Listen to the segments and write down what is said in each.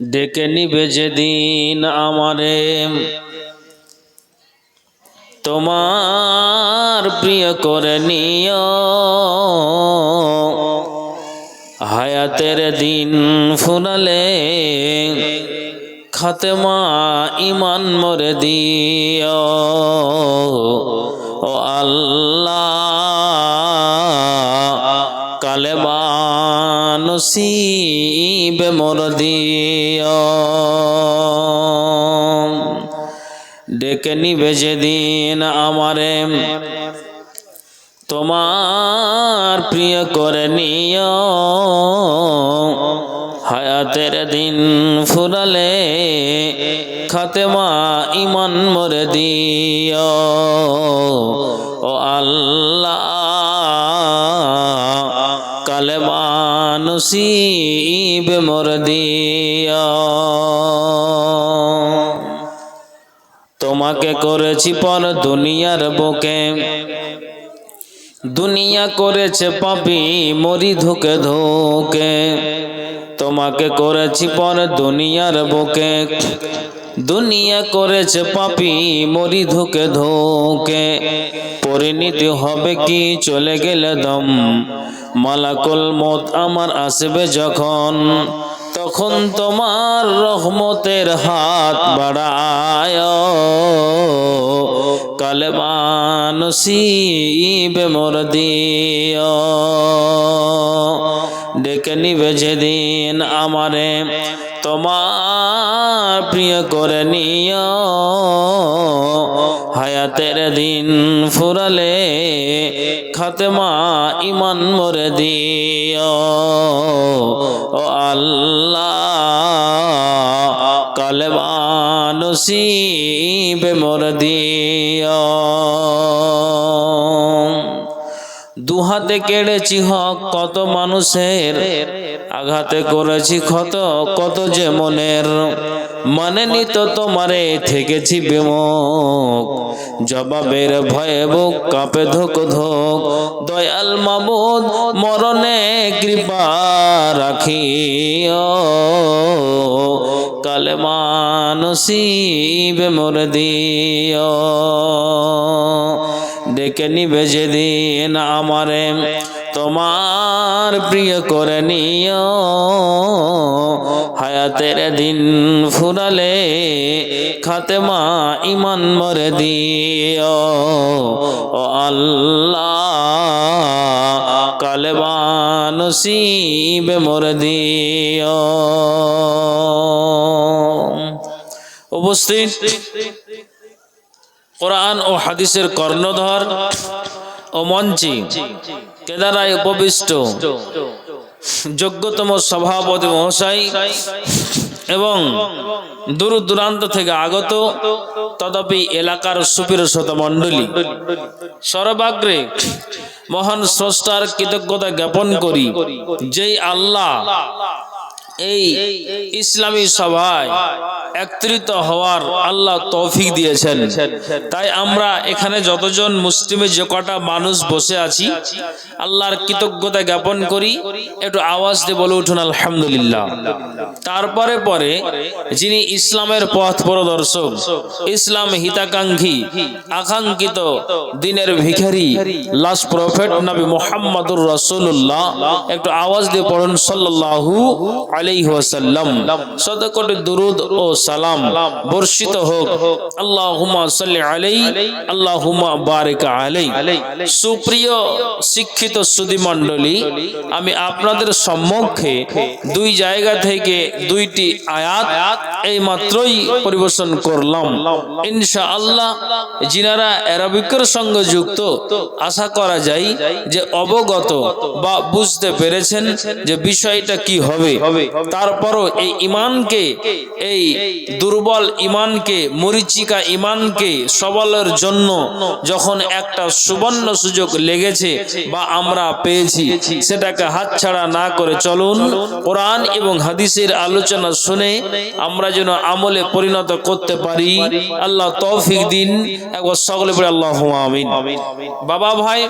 ডেকে নিবে যেদিন আমারে তোমার প্রিয় করে নিও, হায়াতের দিন ফুরালে খাতেমা ইমান মরে দিও। ও আল্লাহ কালেমা নসিবে মোর দিও। ডেকে নিবে যেদিন আমারে তোমার প্রিয় করে নিও, হায়াতের দিন ফুরালে খাতেমা ইমান মরে দিও। ও আল্লাহ কালেমা নসিবে মোর দিও। তোমাকে করেছি পর দুনিয়ার বুকে, দুনিয়া করেছে পাপী মরি ধুকে ধুকে। তোমাকে করেছি পর দুনিয়ার বুকে, দুনিয়া করেছে পাপী মরি ধুকে ধুকে। পরিণতি হবে কি চলে গেলে দম, মালাকুল মউত আমার আসবে যখন, তখন তোমার রহমতের হাত বাড়ায়, কালেমা নসিবে মোর দিও। ডেকে নিবে যেদিন আমারে তোমার প্রিয় করে নিও, হায়াতের দিন ফুরালে খাতেমা ইমান মরে দিও। ও আল্লাহ কালেমা নসিবে মোর দিও। দুহাতে কেড়েছি হক কত মানুষের, আঘাতে করেছি ক্ষত কত যে মনের। মানে নিত তোমারে থেকেছি বিমুখ, জবাবের ভয়ে বুক কাঁপে ধোক ধোক। দয়াল মাবুদ মরণে কৃপা রাখিও, কালেমা নসিবে মোর দিও। ডেকে নিবে যেদিন আমারে তোমার প্রিয় করে নিও, হায়াতের দিন ফুরালে খাতেমা ইমান মরে দিও। ও আল্লাহ কালেমা নসিবে মোর দিও। উপস্থিত কোরআন ও হাদিসের কর্ণধর ও মঞ্চে কেদারায় উপবিষ্ট যোগ্যতম সভাপতি মহাশয় এবং দূর দূরান্ত থেকে আগত তথাপি এলাকার সুবিরসত মণ্ডলী, সর্বাগ্রে মহান স্রষ্টার কৃতজ্ঞতা জ্ঞাপন করি, যেই আল্লাহ এই ইসলামী সভায় একত্রিত হওয়ার আল্লাহ তৌফিক দিয়েছেন। তাই আমরা এখানে যতজন মুসলিমে যে কটা মানুষ বসে আছি আল্লাহর কৃতজ্ঞতা জ্ঞাপন করি। একটু আওয়াজ দিয়ে বলে উঠুন আলহামদুলিল্লাহ। তারপরে পরে যিনি ইসলামের পথ প্রদর্শক, ইসলাম হিতাকাঙ্ক্ষী, আকাঙ্ক্ষিত দিনের ভিখারি, লাস্ট প্রফেট নবী মুহাম্মদুর রাসূলুল্লাহ, একটু আওয়াজ দিয়ে পড়ুন সাল্লাল্লাহু আলাইহি ওয়াসাল্লাম। শত কোটি দুরুদ ও সালাম বর্ষিত হোক। আল্লাহুম্মা সাল্লি আলাইহি আল্লাহুম্মা বারিক আলাইহি। সুপ্রিয় শিক্ষিত সুধী মণ্ডলী, আমি আপনাদের সম্মুখে দুই জায়গা থেকে দুইটি আয়াত এই মাত্রই পরিবেশন করলাম। ইনশাআল্লাহ যিনারা আরবিকের সঙ্গে যুক্ত, আশা করা যায় যে অবগত বা বুঝতে পেরেছেন যে বিষয়টা কি হবে। তারপরও এই ইমানকে, এই দুর্বল ইমানকে, মরিচিকা ইমানকে সবলের জন্য যখন একটা সুবর্ণ সুযোগ লেগেছে বা আমরা পেয়েছি, সেটাকে হাতছাড়া না করে চলুন কোরআন এবং হাদিসের আলোচনা শুনে আমরা যেন আমলে পরিণত করতে পারি। আল্লাহ তৌফিক দিন। একবার সকলে বলে আল্লাহুম্মা আমিন। বাবা ভাই,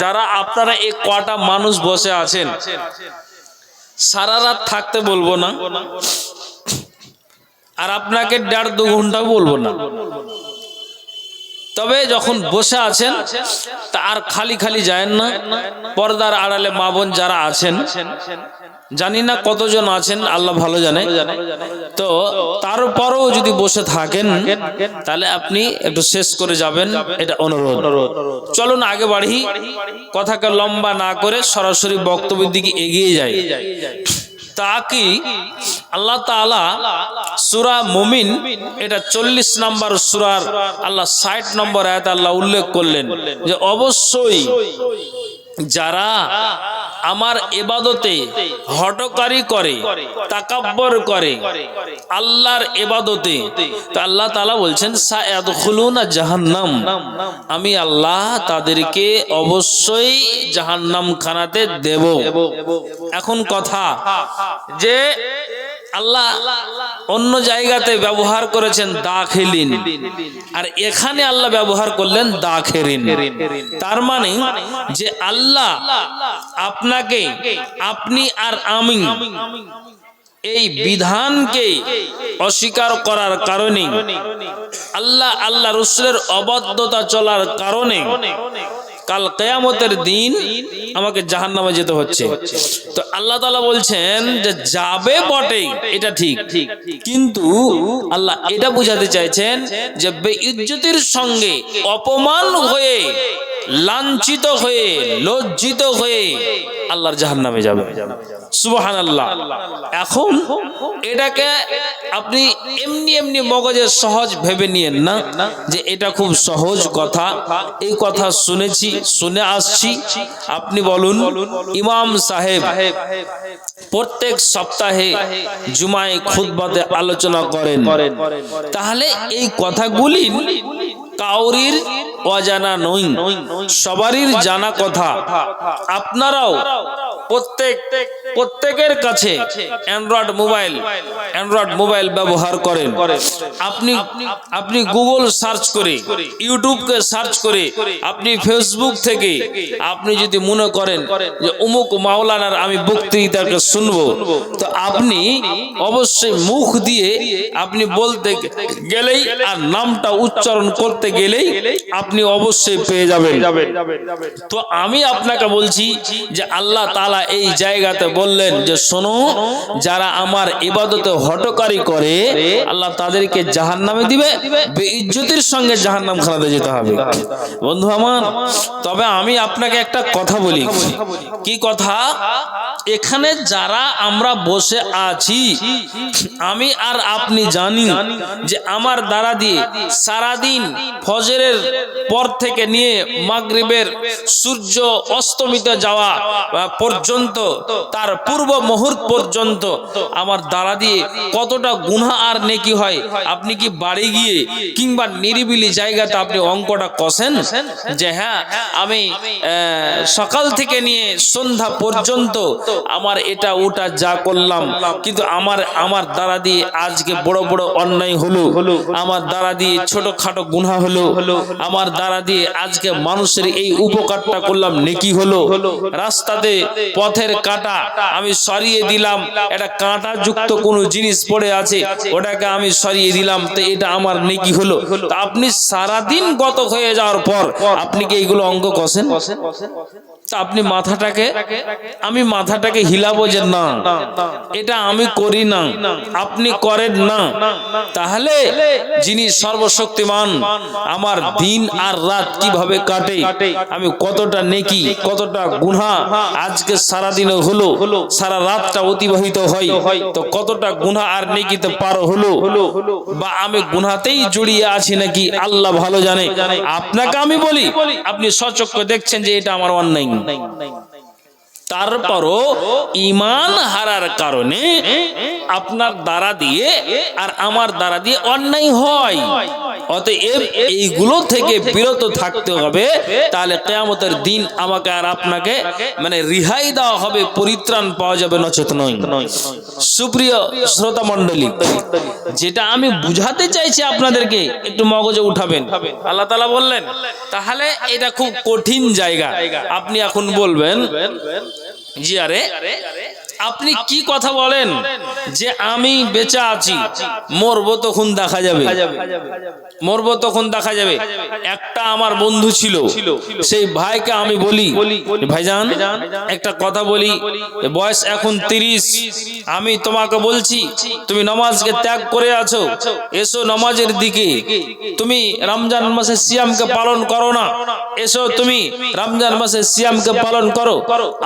যারা আপনারা এই কটা মানুষ বসে আছেন, সারা রাত থাকতে বলবো না, আর আপনাকে 1.5-2 ঘন্টা বলবো না। তবে যখন বসে আছেন তা আর খালি খালি যায় না। পর্দার আড়ালে মা বোন যারা আছেন, জানি না কতজন আছেন, আল্লাহ ভালো জানে, তো তারপরেও যদি বসে থাকেন তাহলে আপনি একটু শেষ করে যাবেন, এটা অনুরোধ। চলুন আগে বাড়ি, কথাকে লম্বা না করে সরাসরি বক্তব্যের দিকে এগিয়ে যাই। তাকি আল্লাহ তাআলা সূরা মুমিন, এটা 40 নম্বর সূরার আল্লাহ 60 নম্বর আয়াতে আল্লাহ উল্লেখ করলেন যে অবশ্যই যারা আমার ইবাদতে হটকারী করে, তাকাব্বর করে আল্লাহর ইবাদতে, তো আল্লাহ তাআলা বলছেন সায়াদখুলুনা জাহান্নাম, আমি আল্লাহ তাদেরকে অবশ্যই জাহান্নাম খানাতে দেব। এখন কথা যে আল্লাহ অন্য জায়গাতে ব্যবহার করেছেন দাখিলিন, আর এখানে আল্লাহ ব্যবহার করলেন দাখিরিন। তার মানে যে আল্লাহ আপনাকে, আপনি আর আমি এই বিধানকে অস্বীকার করার কারণে, আল্লাহ রাসূলের অবাধ্যতা চলার কারণে কাল কিয়ামতের দিন আমাকে জাহান্নামে যেতে হচ্ছে। তো আল্লাহ তাআলা বলছেন যে যাবে বটে, এটা ঠিক, কিন্তু আল্লাহ এটা বোঝাতে চাইছেন যে বেইজ্জতির সঙ্গে অপমান হয়ে, লাঞ্ছিত হয়ে, লজ্জিত হয়ে আল্লাহর জাহান্নামে যাবে। সুবহানাল্লাহ। এখন এটাকে আপনি এমনি এমনি মগজে সহজ ভেবে নিয়েন না যে এটা খুব সহজ কথা, এই কথা শুনেছি, শুনে আসছি। আপনি বলুন, ইমাম সাহেব প্রত্যেক সপ্তাহে জুমায় খুতবাতে আলোচনা করেন, তাহলে এই কথাগুলি কাউরির অজানা নয়, সবারই জানা কথা। আপনারাও প্রত্যেকের কাছে অ্যান্ড্রয়েড মোবাইল ব্যবহার করেন। আপনি গুগল সার্চ করে, ইউটিউবকে সার্চ করে, আপনি ফেসবুক থেকে আপনি যদি মনে করেন যে অমুক মাওলানার আমি বক্তৃতাকে শুনবো, তো আপনি অবশ্যই মুখ দিয়ে আপনি বলতে গেলেই আর নামটা উচ্চারণ করতে গেলেই আপনি অবশ্যই পেয়ে যাবেন। তো আমি আপনাকে বলছি যে আল্লাহ তাআলা এই জায়গাতে বললেন যে শোনো, যারা আমার ইবাদতে হটকারী করে আল্লাহ তাদেরকে জাহান্নামে দিবে, বেইজ্জতির সঙ্গে জাহান্নাম খানাতে যেতে হবে। বন্ধু আমার, তবে আমি আপনাকে একটা কথা বলি। কি কথা? এখানে যারা আমরা বসে আছি, আমি আর আপনি জানি যে আমার দ্বারা দিয়ে সারাদিন ফজরের পর থেকে নিয়ে মাগরিবের সূর্য অস্তমিত যাওয়া পর্যন্ত, তার পূর্ব মুহূর্ত পর্যন্ত আমার দ্বারা দিয়ে কতটা গুনাহ আর নেকি হয়। আপনি কি বাড়ি গিয়ে কিংবা নিরিবিলি জায়গাতে আপনি অঙ্কটা কষেন যে হ্যাঁ আমি সকাল থেকে নিয়ে সন্ধ্যা পর্যন্ত আমার এটা ওটা যা করলাম, কিন্তু আমার দ্বারা দিয়ে আজকে বড় বড় অন্যায় হলো, আমার দ্বারা দিয়ে ছোটখাটো গুনাহ হলো, আমার দ্বারা দিয়ে আজকে মানুষের এই উপকারটা করলাম, নেকি হলো। রাস্তাতে পথের কাঁটা আমি সরিয়ে দিলাম, এটা কাঁটা যুক্ত কোনো জিনিস পড়ে আছে, ওটাকে আমি সরিয়ে দিলাম, তো এটা আমার নেকি হলো। তা আপনি সারাদিন গত হয়ে যাওয়ার পর আপনি কি এইগুলো অঙ্ক কষেন? তা আপনি মাথাটাকে হিলাবো যে না এটা আমি করি না, আপনি করেন না, তাহলে যিনি সর্বশক্তিমান আমার দিন আর রাত কিভাবে কাটে, আমি কতটা নেকি কতটা গুনাহ আজকে সারাদিনে হলো, সারা রাতটা অতিবাহিত হয়, তো কতটা গুনাহ আর নেকিতে পার হলো, বা আমি গুনাহতেই জড়িয়ে আছি নাকি আল্লাহ ভালো জানে। আপনাকে আমি বলি, আপনি সচক্ষে দেখছেন যে এটা আমার অন্যায়, তারপরও ঈমান হারার কারণে আপনার দ্বারা দিয়ে আর আমার দ্বারা দিয়ে অন্যায় হয়। অতএব এইগুলো থেকে বিরত থাকতে হবে, তাহলে কিয়ামতের দিন আমাকে আর আপনাকে মানে রিহাই দেওয়া হবে, পরিত্রাণ পাওয়া যাবে, নচেত নয়। সুপ্রিয় শ্রোতা মণ্ডলী, যেটা আমি বুঝাতে চাইছি আপনাদেরকে একটু মগজে উঠাবেন। আল্লাহ তাআলা বললেন, তাহলে এটা খুব কঠিন জায়গা। আপনি এখন বলবেন জি আরে আপনি কি কথা বলেন যে আমি বেঁচে আছি, মরবো তখন দেখা যাবে, মরবো তখন দেখা যাবে। একটা আমার বন্ধু ছিল, সেই ভাইকে আমি বলি, ভাইজান একটা কথা বলি, বয়স এখন 30, আমি তোমাকে বলছি তুমি নামাজকে ত্যাগ করে আছো, এসো নামাজের দিকে, তুমি রমজান মাসে সিয়ামকে পালন করো না, এসো তুমি রমজান মাসে সিয়ামকে পালন করো।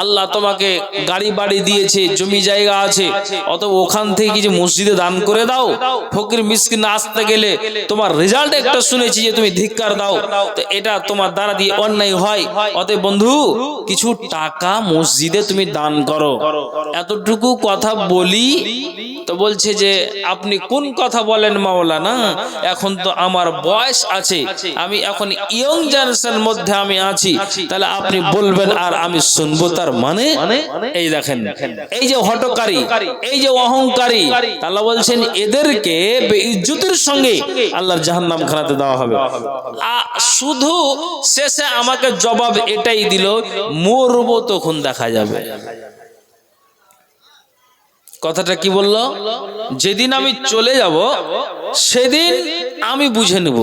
আল্লাহ তোমাকে গাড়ি বাড়ি দিয়েছে, জমি জায়গা আছে, অত ওখান থেকে কিছু মসজিদে দান করে দাও। ফকির মিসকিন আসতে গেলে তোমার রেজাল্ট একটা শুনেছি যে তুমি ধিক্কার দাও, তো এটা তোমার দ্বারা দিয়ে অন্যায় হয়, অতএব বন্ধু কিছু টাকা মসজিদে তুমি দান করো। এতটুকু কথা বলি তো বলছে যে আপনি কোন কথা বলেন মাওলানা, এখন তো আমার বয়স আছে, আমি এখন ইয়ং জেনারেশনের মধ্যে আমি আছি, তাহলে আপনি বলবেন আর আমি শুনবো, তার মানে এই দেখেন এই যে হটকারী, এই যে অহংকারী, আল্লাহ বলছেন এদেরকে বেইজ্জতের সঙ্গে আল্লাহর জাহান্নাম খানাতে দেওয়া হবে। শুধু শেষে আমাকে জবাব এটাই দিল, মরবো তখন দেখা যাবে। কথাটা কি বললো, যেদিন আমি চলে যাব সেদিন আমি বুঝে নেব,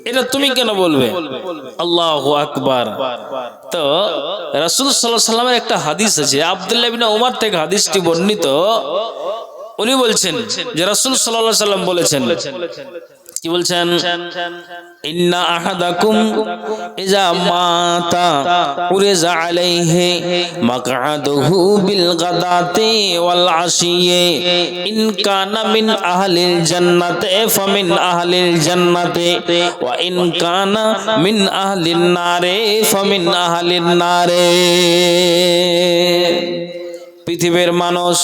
এটা তুমি কেন বলবে? আল্লাহু আকবার। তো রাসূল সাল্লাল্লাহু আলাইহি ওয়াসাল্লামের একটা হাদিস আছে, আব্দুল্লাহ ইবনে উমর থেকে হাদিসটি বর্ণিত। উনি বলছেন যে রাসূল সাল্লাল্লাহু আলাইহি ওয়াসাল্লাম বলেছেন, কি বলছেন, ইন্না আহাদাকুম ইজা মাতা উরিজা আলাইহি মাকআদুহু বিল গাদাতি ওয়াল আশিয়ে ইন কানা মিন আহলিল জান্নাতি ফামিন আহলিল জান্নাতি ওয়া ইন কানা মিন আহলিন নারে ফামিন আহলিন নারে। পৃথিবীর মানুষ,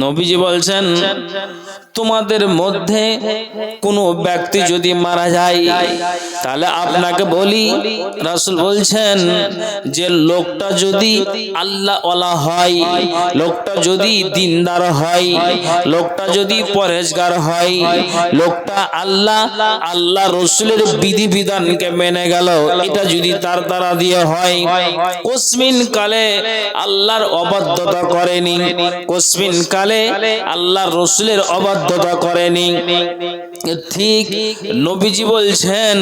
নবীজি বলছেন তোমাদের মধ্যে কোনো ব্যক্তি যদি মারা যায়, তাহলে আপনাকে বলি, রাসূল বলছেন যে লোকটা যদি আল্লাহ ওয়ালা হয়, লোকটা যদি দিনদার হয়, লোকটা যদি পরহেজগার হয়, লোকটা আল্লাহ রসুলের বিধিবিধানকে মেনে গেল, এটা যদি তার দ্বারা দিয়ে হয়, কোসমিন কালে আল্লাহর অবাধ্যতা করেনি, কোসমিন কালে আল্লাহর রসুলের অবাধ্যতা করেনি, ঠিক নবীজি বলছেন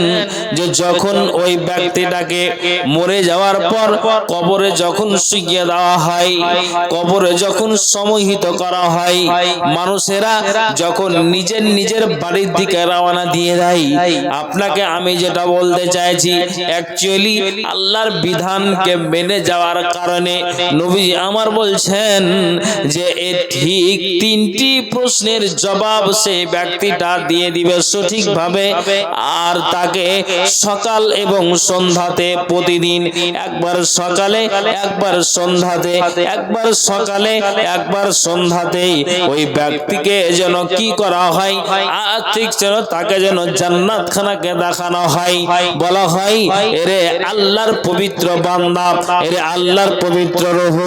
যে যখন ওই ব্যক্তিটাকে মরে যাওয়ার পর কবরে যখন শুইয়ে দেওয়া হয়, কবরে যখন সমাহিত করা হয়, মানুষেরা যখন নিজের নিজের বাড়ির দিকে রওনা দিয়ে দেয়, আপনাকে আমি যেটা বলতে চাইছি, অ্যাকচুয়ালি আল্লাহর বিধানকে মেনে যাওয়ার কারণে নবী আমার বলছেন যে ঠিক 3টি প্রশ্নের জবাব সেই ব্যক্তিটা দিয়ে দিবে সঠিকভাবে, আর তাকে সকাল এবং সন্ধ্যাতে প্রতিদিন একবার সকালে একবার সন্ধ্যাতে, একবার সকালে একবার সন্ধ্যাতে ওই ব্যক্তিকে যেন কি করা হয়, ঠিক যেন তাকে যেন জান্নাত খানাকে দেখানো হয়, বলা হয় এরে আল্লাহর পবিত্র বান্দা, এরে আল্লাহর পবিত্র রূহ,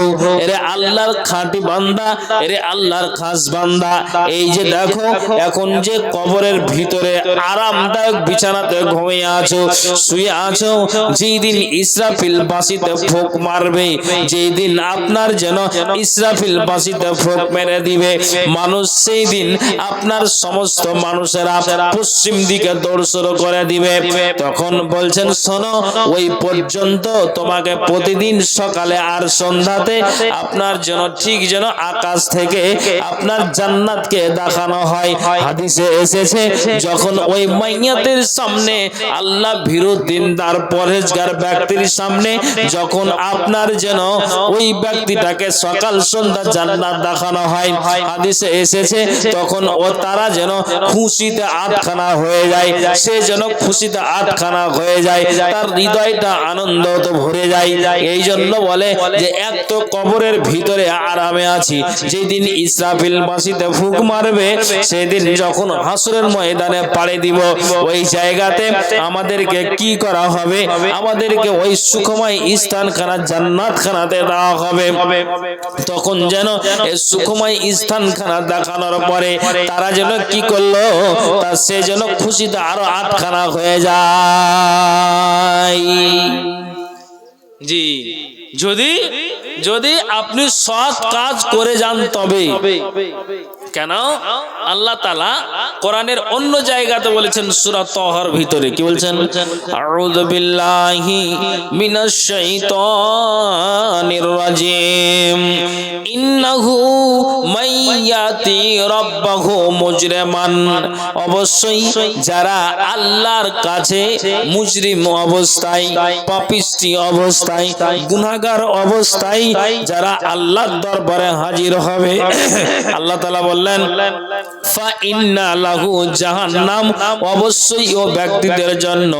এরে আল্লাহর খাঁটি বান্দা, এরে আল্লাহর খাস বান্দা, এই যে দেখো এখন যে কবরের ভিতরে আরামদায়ক বিছানাতে ঘুমিয়ে আছো, শুয়ে আছো, যেই দিন ইসরাফিল বাঁশিতে ফোঁক মারবে, যেই দিন আপনার যেন ইসরাফিল বাঁশিতে ফোঁক মেরে দিবে মানুষ, সেই দিন আপনার সমস্ত মানুষেরা পশ্চিম দিকে দৌড় শুরু করে দিবে। তখন বলছেন শোনো, ওই পর্যন্ত তোমাকে প্রতিদিন সকালে আর সন্ধ্যাতে আপনার যেন ঠিক যেন আকাশ থেকে আপনার জান্নাতকে দেখানো হয়। হাদিসে এসেছে যখন ওই মাইয়াতের সামনে আল্লাহ ভীরু দিনদার পরহেজগার ব্যক্তির সামনে যখন আপনার যেন ওই ব্যক্তিটাকে সকাল সন্ধ্যা জান্নাত দেখানো হয়, হাদিসে এসেছে তখন ও তারা যেন খুশিতে আটখানা হয়ে যায়, সে যেন খুশিতে আটখানা হয়ে যায়, তার হৃদয়টা আনন্দতে ভরে যায়। এই জন্য বলে যে এক তো কবরের ভিতরে আরামে আছি, যেদিন ইসরাফিল বাঁশিতে ফুঁক মারবে সেদিন যখন হাসরের ময়দানে পাড়ি দিব, ওই জায়গাতে আমাদেরকে কি করা হবে, আমাদেরকে ওই সুখময় স্থানখানা জান্নাতখানাতে দেওয়া হবে। তখন যেন এই সুখময় স্থানখানা দেখানোর পরে তারা যেন কি করলো, তা সে যেন খুশিতে আরো আটখানা হয়ে যায়। জি যদি যদি আপনি সৎ কাজ করে যান তবে। কেন আল্লাহ তাআলা কোরআনের অন্য জায়গাতে বলেছেন সূরা তাহার ভিতরে কি বলছেন? আউযু বিল্লাহি মিনাশ শাইতানির রাজিম ইন্নাহু মাইয়াতি রাব্বাহু মুজরিমান, অবশ্যই যারা আল্লাহর কাছে মুজরিম অবস্থায়, পাপিষ্টি অবস্থায়, গুনাহগার অবস্থায় যারা আল্লাহর দরবারে হাজির হবে, আল্লাহ তাআলা বললেন ফা ইন্না লাহু জাহান্নাম, অবশ্যই ও ব্যক্তিদের জন্য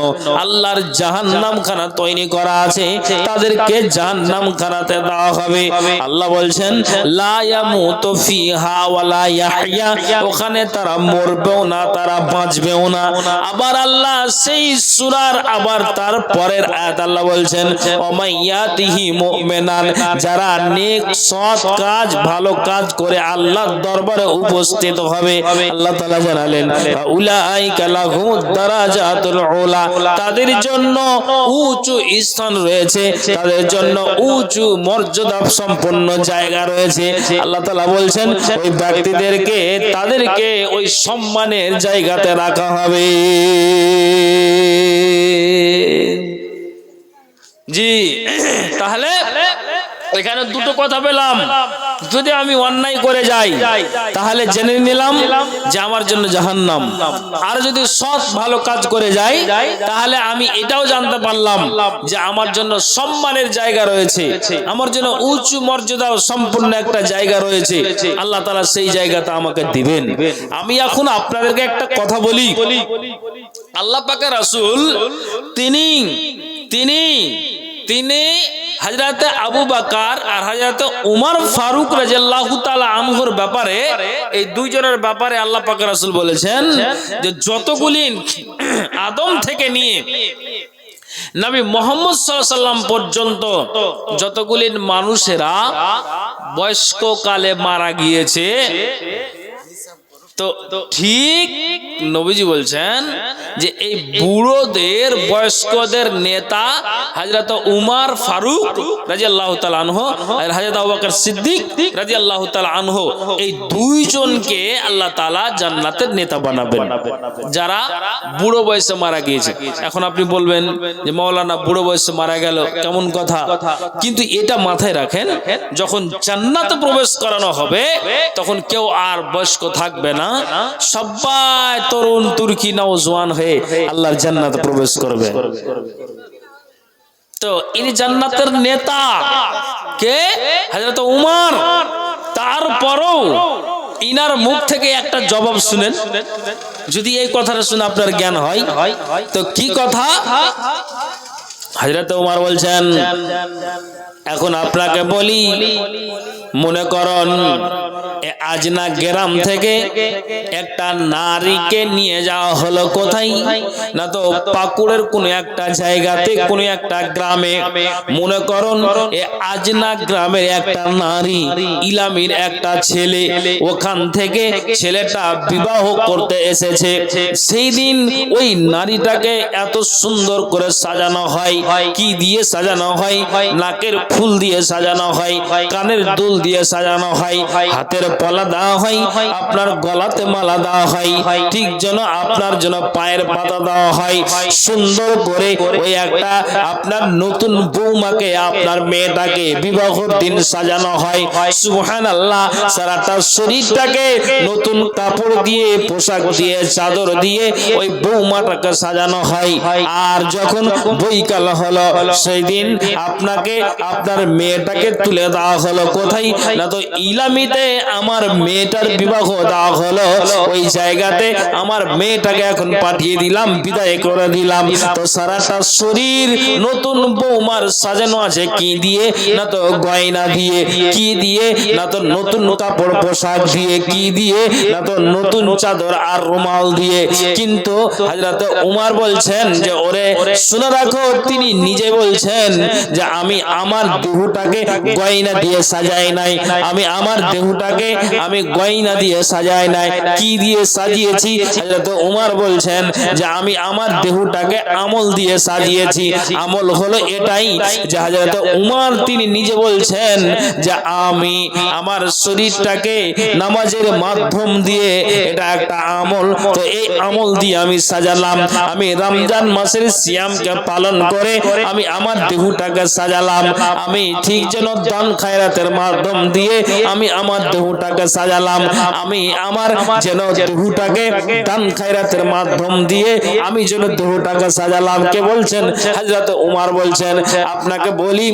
আল্লাহর জাহান্নাম খানা তৈরি করা আছে, তাদেরকে জাহান্নাম খানাতে দেওয়া হবে। আল্লাহ বলছেন লা ইয়ামুতু ফিহা ওয়া লা ইয়াহইয়া, ওখানে তারা মরবেও না, তারা বাঁচবেও না। আবার আল্লাহ সেই সূরার আবার তার পরের আয়াত আল্লাহ বলছেন ওমাইয়াতিহি মুমিনান, যারা নেক সৎ কাজ ভালো কাজ করে আল্লাহর দরবারে উপস্থিত হবে, আল্লাহ তাআলা জানালেন উলাইকা লাহুমুদ দারাজাতুল উলা, তাদের জন্য উঁচু স্থান রয়েছে, তাদের জন্য উঁচু মর্যাদা সম্পন্ন জায়গা রয়েছে। আল্লাহ তাআলা বলছেন ওই ব্যক্তিদেরকে তাদেরকে ওই সম্মানের জায়গাতে রাখা হবে। জি, তাহলে এখানে দুটো কথা পেলাম, যদি আমি অন্যায় করে যাই তাহলে জেনে নিলাম যে আমার জন্য জাহান্নাম, আর যদি সৎ ভালো কাজ করে যাই তাহলে আমি এটাও জানতে পারলাম যে আমার জন্য সম্মানের জায়গা রয়েছে, আমার জন্য উঁচু মর্যাদা সম্পূর্ণ একটা জায়গা রয়েছে, আল্লাহ তাআলা সেই জায়গাটা আমাকে দিবেন। আমি এখন আপনাদেরকে একটা কথা বলি, আল্লাহ পাকের রাসূল তিনি তিনি তিনি হযরত আবু বকর আর হযরত উমর ফারুক রাদিয়াল্লাহু তাআলা আনহুর ব্যাপারে, এই দুইজনের ব্যাপারে আল্লাহ পাক রাসূল বলেছেন যে যতগুলি আদম থেকে নিয়ে নবী মুহাম্মদ সাল্লাল্লাহু আলাইহি সাল্লাম পর্যন্ত যতগুলি মানুষেরা বয়স্ক কালে মারা গিয়েছে, তো ঠিক নবীজি বলছেন যে এই বুড়োদের বয়স্কদের নেতা হযরত উমর ফারুক রাদিয়াল্লাহু তাআলা আনহু আর হযরত আবু বকর সিদ্দিক রাদিয়াল্লাহু তাআলা আনহু, এই দুইজনকে আল্লাহ তাআলা জান্নাতের নেতা বানাবেন যারা বুড়ো বয়সে মারা গিয়েছে। এখন আপনি বলবেন যে মাওলানা বুড়ো বয়সে মারা গেল কেমন কথা, কিন্তু এটা মাথায় রাখেন যখন জান্নাতে প্রবেশ করানো হবে তখন কেউ আর বয়স্ক থাকবে না, সবাই তরুণ তুর্কি নওজোয়ান হয়ে আল্লাহর জান্নাতে প্রবেশ করবে। তো ইনি জান্নাতের নেতা কে? হযরত উমর। তারপরও ইনার মুখ থেকে একটা জবাব শুনেন, যদি এই কথাটা শুনে আপনার জ্ঞান হয় তো কি কথা? হযরত উমর বলছেন এখন আপনাকে বলি, মনে করুন আজনা গ্রাম থেকে একটা নারীকে নিয়ে যাওয়া হলো কোথায় না, তো পাকুড়ের কোন একটা জায়গাতে কোন একটা গ্রামে। মনে করুন আজনা গ্রামের একটা নারী, ইলামির একটা ছেলে, ওখান থেকে ছেলেটা বিবাহ করতে এসেছে। সেই দিন ওই নারীটাকে এত সুন্দর করে সাজানো হয়, কি দিয়ে সাজানো হয়? নাকের ফুল দিয়ে সাজানো হয়, কানের দুল দিয়ে সাজানো হয়, হাতের পলা দেওয়া হয়, আপনার গলাতে মালা দেওয়া হয়, ঠিক যেন আপনার জন্য পায়ের পাতা দেওয়া হয়। সুন্দর করে ওই একটা আপনার নতুন বৌমাকে, আপনার মেয়েটাকে বিবাহের দিন সাজানো হয়। সুবহানাল্লাহ। সারাটা শরীরটাকে নতুন কাপড় দিয়ে, পোশাক দিয়ে, চাদর দিয়ে ওই বৌমাটাকে সাজানো হয়। আর যখন বৈকাল হলো সেই দিন আপনাকে আপনার মেয়েটাকে তুলে দেওয়া হলো কোথায় না, তো ইলামিতে আমার মেয়েটার বিবাহ দেওয়া হলো, ওই জায়গাতে আমার মেয়েটাকে এখন পাঠিয়ে দিলাম, বিদায় করে দিলাম। তো সারাটা শরীর নতুন বৌমার সাজানো আছে কি দিয়ে না, তো গয়না দিয়ে, কি দিয়ে না, তো নতুন কাপড় পোশাক দিয়ে, কি দিয়ে না, তো নতুন চাদর আর রুমাল দিয়ে। কিন্তু হযরত উমর বলছেন যে ওরে শুনে রাখো, তিনি নিজে বলছেন যে আমি আমার দেহটাকে গয়না দিয়ে সাজাই নাই, আমি আমার দেহটাকে আমি গয়না দিয়ে সাজাই নাই, কি দিয়ে সাজিয়েছি? হযরত উমর বলছেন যে আমি আমার দেহটাকে আমল দিয়ে সাজিয়েছি। আমল হলো এটাই যে হযরত উমর তিনি নিজে বলছেন যে আমি আমার শরীরটাকে নামাজের মাধ্যম দিয়ে, এটা একটা আমল, তো এই আমল দিয়ে আমি সাজালাম। আমি রমজান মাসের সিয়ামকে পালন করে আমি আমার দেহটাকে সাজালাম। আমি ঠিক যেন দান খায়রাতের মাধ্যম দিয়ে আমি আমার দেহটাকে সাজালাম। আমি আমার যেন দেহটাকে দান খায়রাতের মাধ্যম দিয়ে আমি যেন দেহটাকে সাজালাম। কে বলছেন? হযরত উমর বলছেন। আপনাকে বলি,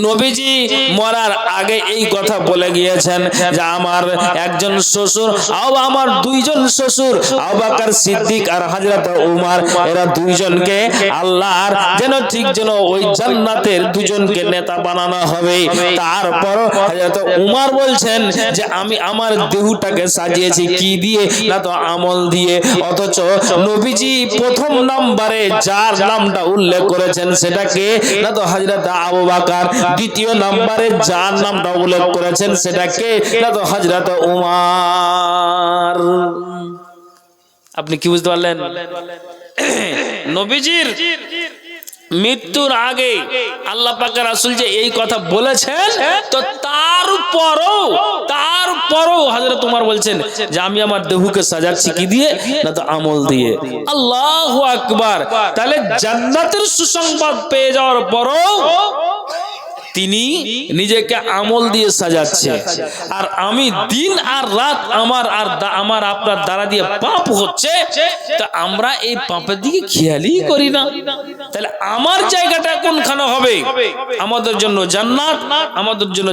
নবীজি মরার আগে এই কথা বলে গিয়েছেন যে আমার একজন শ্বশুর, আমার দুইজন শ্বশুর আবু বকর সিদ্দিক আর হযরত উমর, এরা দুইজনকে আল্লাহর যেন ঠিক যেন ওই জান্নাতের দুজনকে নেতা বানানো হবে। তারপর হযরত উমর বলছেন যে আমি আমার দেহটাকে সাজিয়েছি কি দিয়ে? না তো আমল দিয়ে। অথচ নবীজি প্রথম নম্বরে যার নামটা উল্লেখ করেছেন সেটাকে না তো হযরত আবু বকর, দ্বিতীয় নম্বরে যার নামটা উল্লেখ করেছেন সেটাকে না তো হযরত উমর। আপনি কি বুঝতে পারলেন? নবীজির মৃত্যুর আগে আল্লাহ পাকের রাসূল যে এই কথা বলেছেন, তো তারপরও হযরত উমর বলছেন যে আমি আমার দেহকে সাজাচ্ছি কি দিয়ে? না তো আমল দিয়ে। আল্লাহু আকবার। তাহলে জান্নাতের সুসংবাদ পেয়ে যাওয়ার পরও তিনি নিজেকে আমল দিয়ে সাজাচ্ছে। আর আমি দিন আর রাত আমার আপনার দ্বারা দিয়ে পাপ হচ্ছে, তো আমরা এই পাপের দিকে খেয়ালই করি না। তাহলে আমার জায়গাটা কোনখানে হবে? আমাদের জন্য জান্নাত, আমাদের জন্য